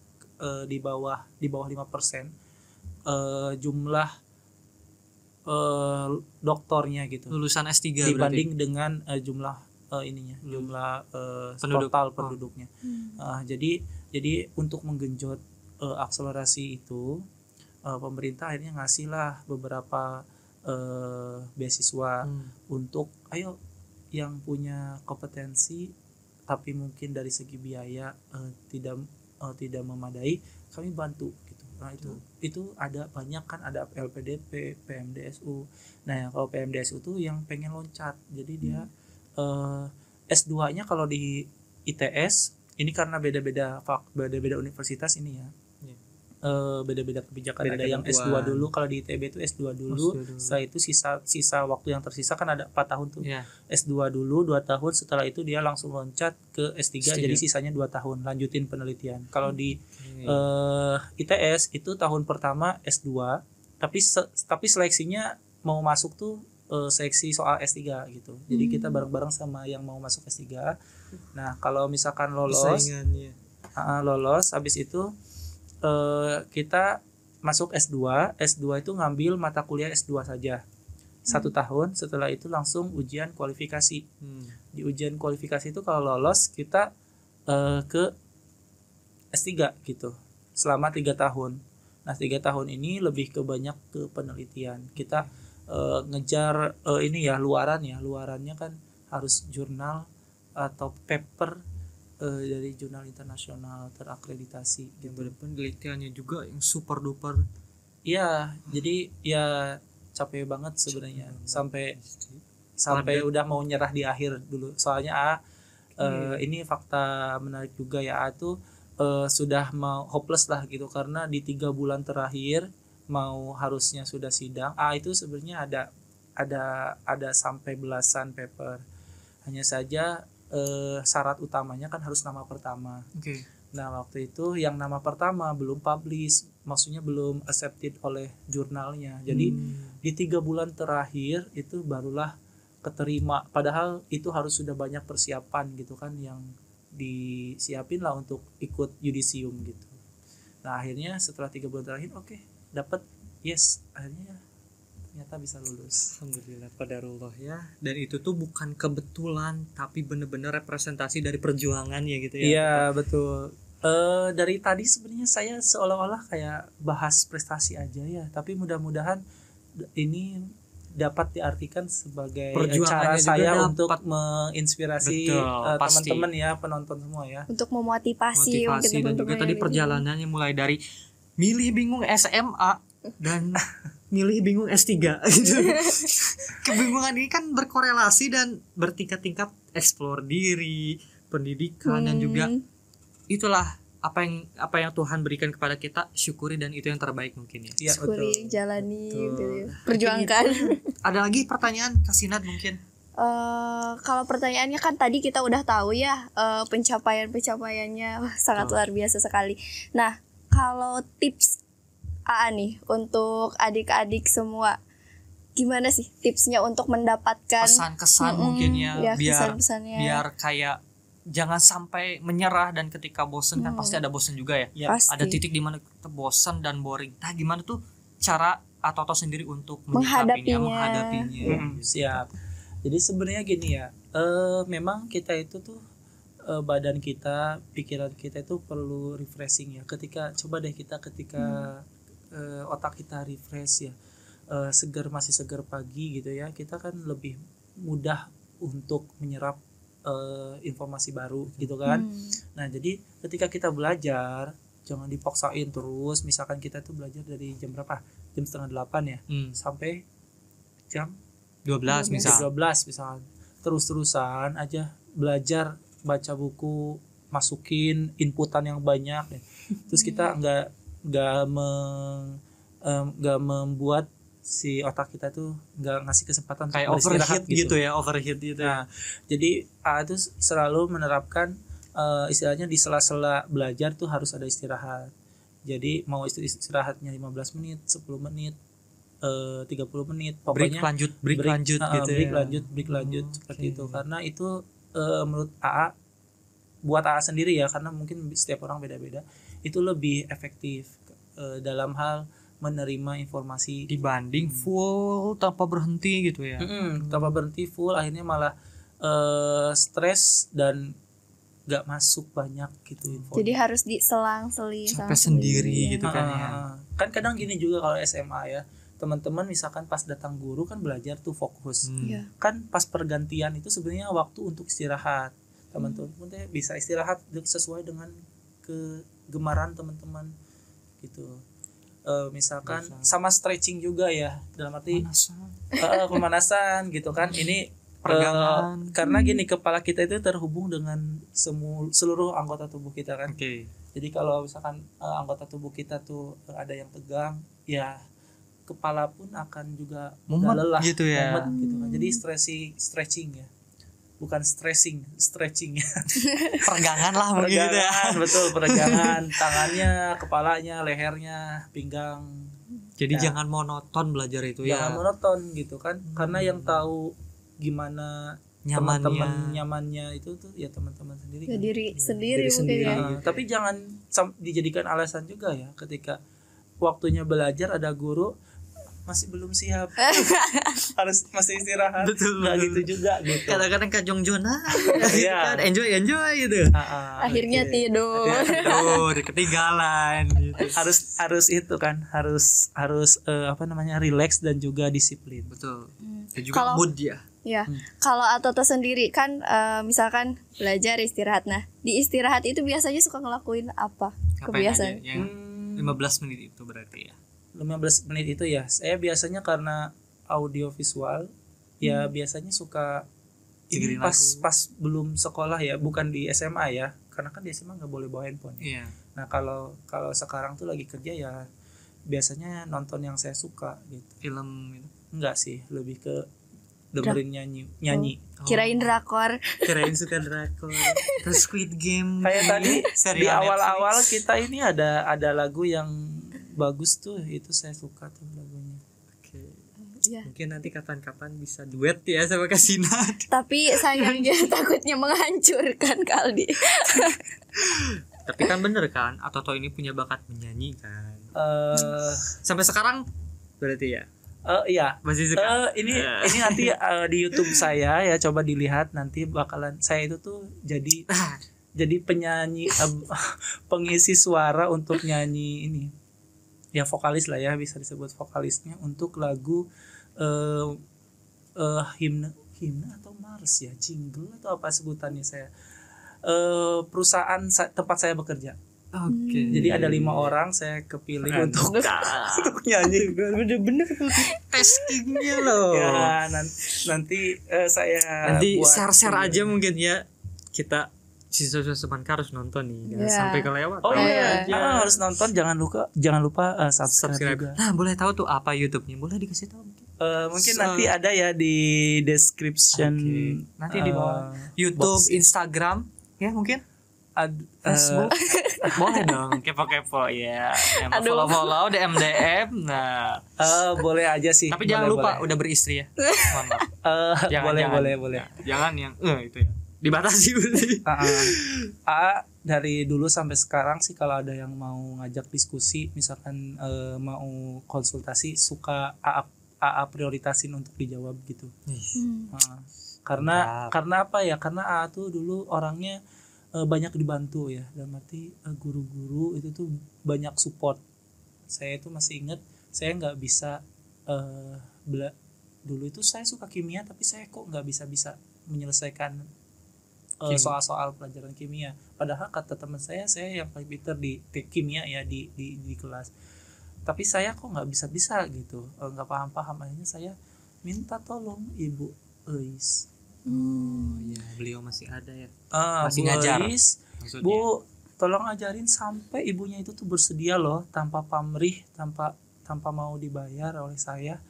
di bawah 5% jumlah doktornya gitu. Lulusan S3 dibanding berarti dengan jumlah ininya jumlah Penduduk. total penduduknya. Jadi untuk menggenjot akselerasi itu pemerintah akhirnya ngasih lah beberapa beasiswa untuk ayo yang punya kompetensi tapi mungkin dari segi biaya tidak memadai, kami bantu gitu. Nah itu ada banyak kan, ada LPDP, PMDSU. Nah kalau PMDSU tuh yang pengen loncat, jadi dia S2-nya kalau di ITS ini karena beda-beda universitas ini ya. Beda-beda kebijakan, ada yang S2 dulu, kalau di ITB itu S2 dulu. Setelah itu sisa waktu yang tersisa kan ada 4 tahun tuh. S2 dulu 2 tahun, setelah itu dia langsung loncat ke S3. Jadi sisanya 2 tahun lanjutin penelitian. Kalau di ITS itu tahun pertama S2, tapi seleksinya mau masuk tuh seleksi soal S3 gitu. Jadi kita bareng-bareng sama yang mau masuk S3. Nah, kalau misalkan lolos habis itu kita masuk S2 itu ngambil mata kuliah S2 saja 1 tahun, setelah itu langsung ujian kualifikasi. Di ujian kualifikasi itu kalau lolos kita ke S3 gitu selama 3 tahun. Nah 3 tahun ini lebih ke banyak ke penelitian. Kita ngejar ini ya luarannya kan harus jurnal atau paper dari jurnal internasional terakreditasi gitu. Penelitiannya juga yang super duper. Iya, jadi ya capek banget sebenarnya sampai udah mau nyerah di akhir dulu. Soalnya ini fakta menarik juga ya, tuh sudah mau hopeless lah gitu, karena di 3 bulan terakhir mau harusnya sudah sidang. Itu sebenarnya ada sampai belasan paper. Hanya saja syarat utamanya kan harus nama pertama. Nah waktu itu yang nama pertama belum publish, maksudnya belum accepted oleh jurnalnya. Jadi di 3 bulan terakhir itu barulah keterima. Padahal itu harus sudah banyak persiapan gitu kan, yang disiapin lah untuk ikut yudisium gitu. Nah akhirnya setelah 3 bulan terakhir dapat yes, akhirnya ternyata bisa lulus. Alhamdulillah, qadarullah ya. Dan itu tuh bukan kebetulan, tapi bener-bener representasi dari perjuangannya gitu ya. Iya betul. Dari tadi sebenarnya saya seolah-olah kayak bahas prestasi aja ya, tapi mudah-mudahan ini dapat diartikan sebagai cara saya untuk menginspirasi teman-teman ya, penonton semua ya. Untuk memotivasi dan juga tadi perjalanannya mulai dari milih bingung SMA dan milih bingung S3 gitu. Kebingungan ini kan berkorelasi dan bertingkat-tingkat eksplor diri, pendidikan dan juga itulah apa yang Tuhan berikan kepada kita, syukuri dan itu yang terbaik mungkin ya. Syukuri, jalani, gitu. Perjuangkan. Ada lagi pertanyaan Kasinat mungkin? Kalau pertanyaannya kan tadi kita udah tahu ya, pencapaiannya sangat luar biasa sekali. Nah, kalau tips nih untuk adik-adik semua, gimana sih tipsnya untuk mendapatkan pesan-kesan mungkin ya biar kayak jangan sampai menyerah, dan ketika bosen kan pasti ada bosen juga ya. Ada titik di mana kita bosen dan boring. Nah, gimana tuh cara atau sendiri untuk menghadapinya. Siap. Jadi sebenarnya gini ya, memang kita itu tuh badan kita, pikiran kita itu perlu refreshing ya. Ketika otak kita refresh ya, masih segar pagi gitu ya, kita kan lebih mudah untuk menyerap informasi baru gitu kan. Nah jadi ketika kita belajar jangan dipaksain terus. Misalkan kita tuh belajar dari jam berapa, jam 7:30 ya, sampai jam 12 misal, terus-terusan aja belajar, baca buku, masukin inputan yang banyak ya. Terus kita nggak membuat si otak kita tuh nggak ngasih kesempatan kayak overheat gitu ya. Nah, jadi itu selalu menerapkan istilahnya di sela-sela belajar tuh harus ada istirahat. Jadi mau istirahatnya 15 menit, 10 menit, 30 menit, pokoknya break lanjut seperti itu. Karena itu menurut buat AA sendiri ya, karena mungkin setiap orang beda-beda, itu lebih efektif dalam hal menerima informasi dibanding full tanpa berhenti gitu ya. Tanpa berhenti full, akhirnya malah stres dan gak masuk banyak gitu info. Jadi harus diselang-seling sampai sendiri gitu kan ya. Kan kadang gini juga kalau SMA ya, teman-teman misalkan pas datang guru kan belajar tuh fokus. Kan pas pergantian itu sebenarnya waktu untuk istirahat. Teman-teman bisa istirahat sesuai dengan kegemaran teman-teman gitu. Misalkan sama stretching juga ya, dalam arti pemanasan gitu kan. Ini karena gini, kepala kita itu terhubung dengan seluruh anggota tubuh kita kan. Jadi kalau misalkan anggota tubuh kita tuh ada yang tegang, ya kepala pun akan juga lelah gitu ya. Gitu kan. Jadi stretching ya, bukan stretching ya. Peregangan lah mungkin gitu ya. Betul, peregangan tangannya, kepalanya, lehernya, pinggang. Jadi jangan monoton belajar itu ya. Jangan monoton gitu kan. Karena yang tahu gimana nyamannya itu tuh ya teman-teman sendiri ya, kan? diri sendiri mungkin ya. Tapi jangan dijadikan alasan juga ya, ketika waktunya belajar ada guru masih belum siap, harus masih istirahat. Betul, nggak gitu juga gitu. Kadang-kadang kajong zona gitu kan, enjoy gitu. Akhirnya tidur ketinggalan gitu. harus itu kan, harus relax dan juga disiplin. Betul. Dan juga mood ya. Ya, kalau Atoto sendiri kan misalkan belajar istirahat. Nah, di istirahat itu biasanya suka ngelakuin apa? Kebiasaan. 15 menit itu berarti ya. 15 menit itu ya. Saya biasanya karena audio visual ya biasanya suka ini pas belum sekolah ya, bukan di SMA ya. Karena kan di SMA enggak boleh bawa handphone. Iya. Nah, kalau sekarang tuh lagi kerja ya biasanya nonton yang saya suka gitu. Film gitu. Enggak sih, lebih ke dengerin nyanyi. Kirain drakor. Kirain suka drakor. Terus Squid Game. Kayak tadi di awal-awal Netflix. kita ini ada lagu yang bagus tuh, itu saya suka tuh lagunya. Oke. Ya. Mungkin nanti kapan-kapan bisa duet ya sama Kasina. Tapi sayangnya takutnya menghancurkan Kaldi. Tapi kan bener kan, Atoto ini punya bakat menyanyi kan. Sampai sekarang berarti ya. Iya. Masih suka. Ini nanti di YouTube saya ya, coba dilihat nanti bakalan saya itu tuh jadi penyanyi pengisi suara untuk nyanyi ini. Ya vokalis lah ya, bisa disebut vokalisnya untuk lagu himne atau mars ya, jingle atau apa sebutannya saya. Perusahaan tempat saya bekerja. Oke. Jadi ada 5 orang saya kepilih untuk nyanyi. Bener Testingnya loh. Ya nanti saya buat share aja mungkin ya, kita siswa Semanka harus nonton nih, jangan sampai kelewat. Oh iya, harus nonton, jangan lupa subscribe juga. Nah, boleh tahu tuh apa YouTube-nya? Boleh dikasih tahu mungkin? Mungkin nanti ada ya di description. Nanti di bawah YouTube, Instagram ya mungkin. Facebook. Boleh dong, kepo-kepo ya. Follow-follow, DM. Nah, boleh aja sih. Tapi jangan lupa udah beristri ya. Boleh. Jangan yang itu ya. Dibatasi berarti. Dari dulu sampai sekarang sih kalau ada yang mau ngajak diskusi, misalkan mau konsultasi, suka AA prioritasin untuk dijawab gitu. Karena apa ya? Karena AA tuh dulu orangnya banyak dibantu ya, dalam arti guru-guru itu tuh banyak support. Saya itu masih ingat, saya nggak bisa dulu itu saya suka kimia, tapi saya kok nggak bisa menyelesaikan soal-soal pelajaran kimia. Padahal kata teman saya yang paling pintar di kimia ya di kelas. Tapi saya kok nggak bisa gitu, nggak paham. Akhirnya saya minta tolong Ibu Eis. Ya, beliau masih ada ya. Masih ngajar. Bu, tolong ajarin, sampai ibunya itu tuh bersedia loh tanpa pamrih, tanpa mau dibayar oleh saya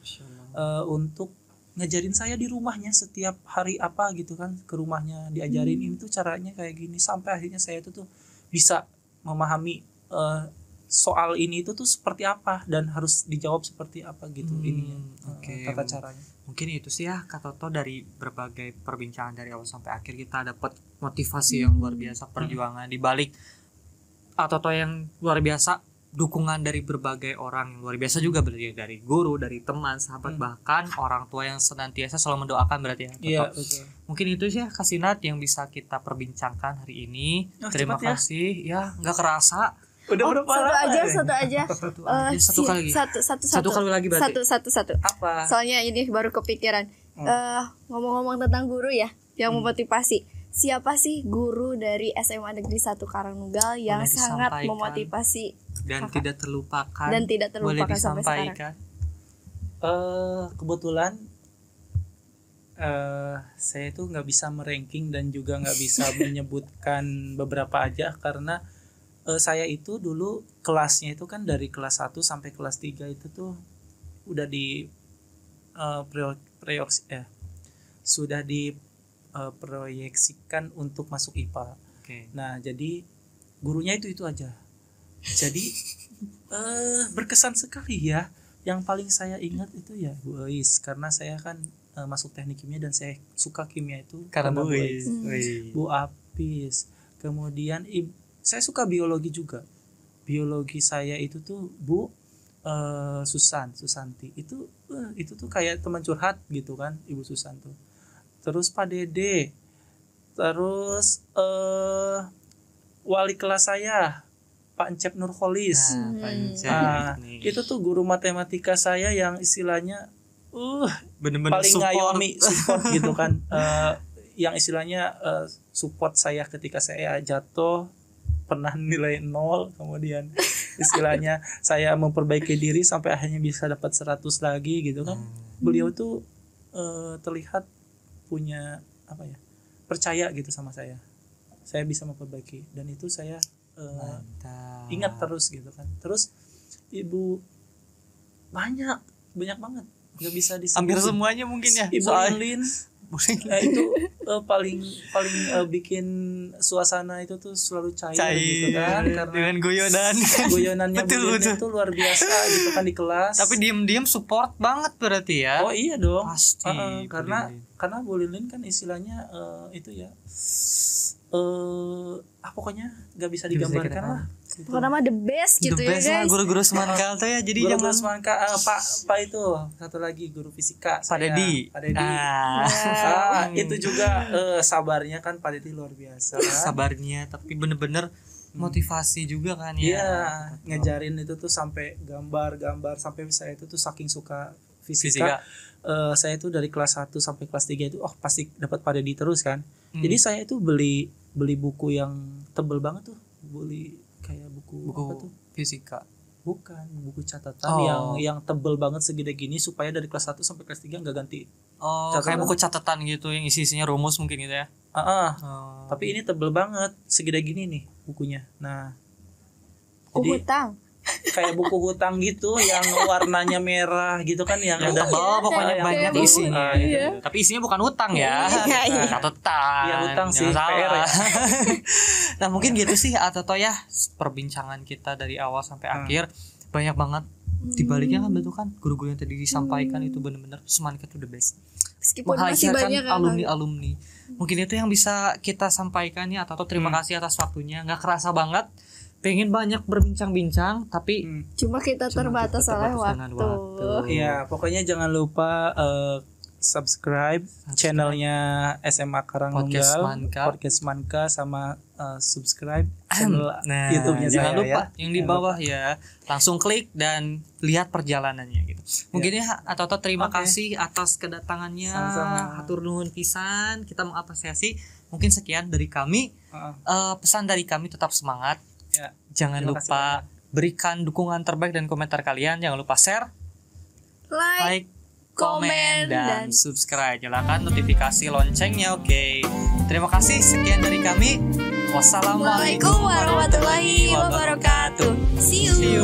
untuk ngajarin saya di rumahnya setiap hari apa gitu kan, ke rumahnya diajarin ini tuh caranya kayak gini, sampai akhirnya saya itu tuh bisa memahami soal ini itu tuh seperti apa dan harus dijawab seperti apa gitu tata caranya. Mungkin itu sih ya Kak Toto, dari berbagai perbincangan dari awal sampai akhir kita dapat motivasi yang luar biasa, perjuangan di balik Toto yang luar biasa dukungan dari berbagai orang yang luar biasa juga, berarti dari guru, dari teman, sahabat, bahkan orang tua yang senantiasa selalu mendoakan berarti ya. Iya, betul. Mungkin itu sih Kak Sinat yang bisa kita perbincangkan hari ini. Terima kasih ya, nggak kerasa. Udah berapa satu lama? aja. Satu kali lagi. Satu kali lagi berarti. Satu. Apa? Soalnya ini baru kepikiran. Ngomong-ngomong tentang guru ya, yang memotivasi. Siapa sih guru dari SMA Negeri 1 Karangnugal yang sangat memotivasi dan kakak? tidak terlupakan Boleh sampai sekarang. Kebetulan saya tuh nggak bisa meranking dan juga nggak bisa menyebutkan beberapa aja, karena saya itu dulu kelasnya itu kan dari kelas 1 sampai kelas 3 itu tuh udah di sudah diproyeksikan untuk masuk IPA. Nah, jadi gurunya itu aja. Jadi berkesan sekali ya. Yang paling saya ingat itu ya Bu Ais, karena saya kan masuk teknik kimia dan saya suka kimia itu karena Bu Ais. Bu Apis. Kemudian saya suka biologi juga. Biologi saya itu tuh Bu Susanti. Itu tuh kayak teman curhat gitu kan, Ibu Susan tuh. Terus Pak Dede. Terus wali kelas saya Pak Encep Nurholis. Itu tuh guru matematika saya yang istilahnya bener-bener paling support. ngayomi support gitu kan. Yang istilahnya support saya ketika saya jatuh, pernah nilai 0, kemudian istilahnya saya memperbaiki diri sampai akhirnya bisa dapat 100 lagi gitu kan. Beliau tuh terlihat punya percaya gitu sama saya bisa memperbaiki, dan itu saya ingat terus gitu kan. Terus Ibu banyak banget, nggak bisa disebut. Hampir semuanya mungkin ya. Ibu Lin itu paling bikin suasana itu tuh selalu cair gitu kan, karena dengan guyonannya Bu Lin itu luar biasa gitu kan di kelas. Tapi diam-diam support banget berarti ya. Oh iya dong, pasti. Karena Bu Lin kan istilahnya itu ya pokoknya nggak bisa digambarkan lah gitu. Pokoknya mah the best gitu ya guys. Guru-guru Semangal tuh ya. Jadi guru Semangal, Pak itu satu lagi guru fisika Pak Dedi. Itu juga sabarnya kan Pak Dedi luar biasa kan? Sabarnya, tapi bener-bener motivasi juga kan ya. Iya, ngejarin itu tuh sampai gambar sampai saya itu tuh saking suka fisika. Saya itu dari kelas 1 sampai kelas 3 itu pasti dapat Pak Dedi terus kan. Jadi saya itu beli buku yang tebel banget tuh, beli kayak buku apa tuh? Fisika. Bukan, buku catatan yang tebel banget segede gini supaya dari kelas 1 sampai kelas 3 enggak ganti. Kayak buku catatan gitu yang isinya rumus mungkin gitu ya. Tapi ini tebel banget, segede gini nih bukunya. Nah, jadi hutang. Kayak buku hutang gitu yang warnanya merah gitu kan, yang ada pokoknya banyak isinya. Iya. Tapi isinya bukan hutang ya. Catatan. Ya hutang sih, PR ya. Nah, mungkin gitu sih atau ya perbincangan kita dari awal sampai akhir. Banyak banget dibaliknya kan, betul kan, guru-guru yang tadi disampaikan itu benar-benar semangat to the best. Meskipun masih banyak alumni. Mungkin itu yang bisa kita sampaikan ya, atau terima kasih atas waktunya. Nggak kerasa banget. Pengen banyak berbincang-bincang tapi cuma kita terbatas oleh waktu. Iya, pokoknya jangan lupa subscribe channelnya SMA Karangnugal, Podcast Manka, sama subscribe channel YouTube-nya jangan saya lupa ya. Yang di bawah ya, langsung klik dan lihat perjalanannya gitu. Mungkin ya atau terima kasih atas kedatangannya. Sama-sama. Hatur nuhun pisan, kita mengapresiasi. Mungkin sekian dari kami. Pesan dari kami, tetap semangat. Ya, jangan lupa berikan dukungan terbaik dan komentar kalian. Jangan lupa share, like, komen, dan subscribe. Nyalakan notifikasi loncengnya. Oke. Terima kasih. Sekian dari kami. Wassalamualaikum warahmatullahi wabarakatuh. See you.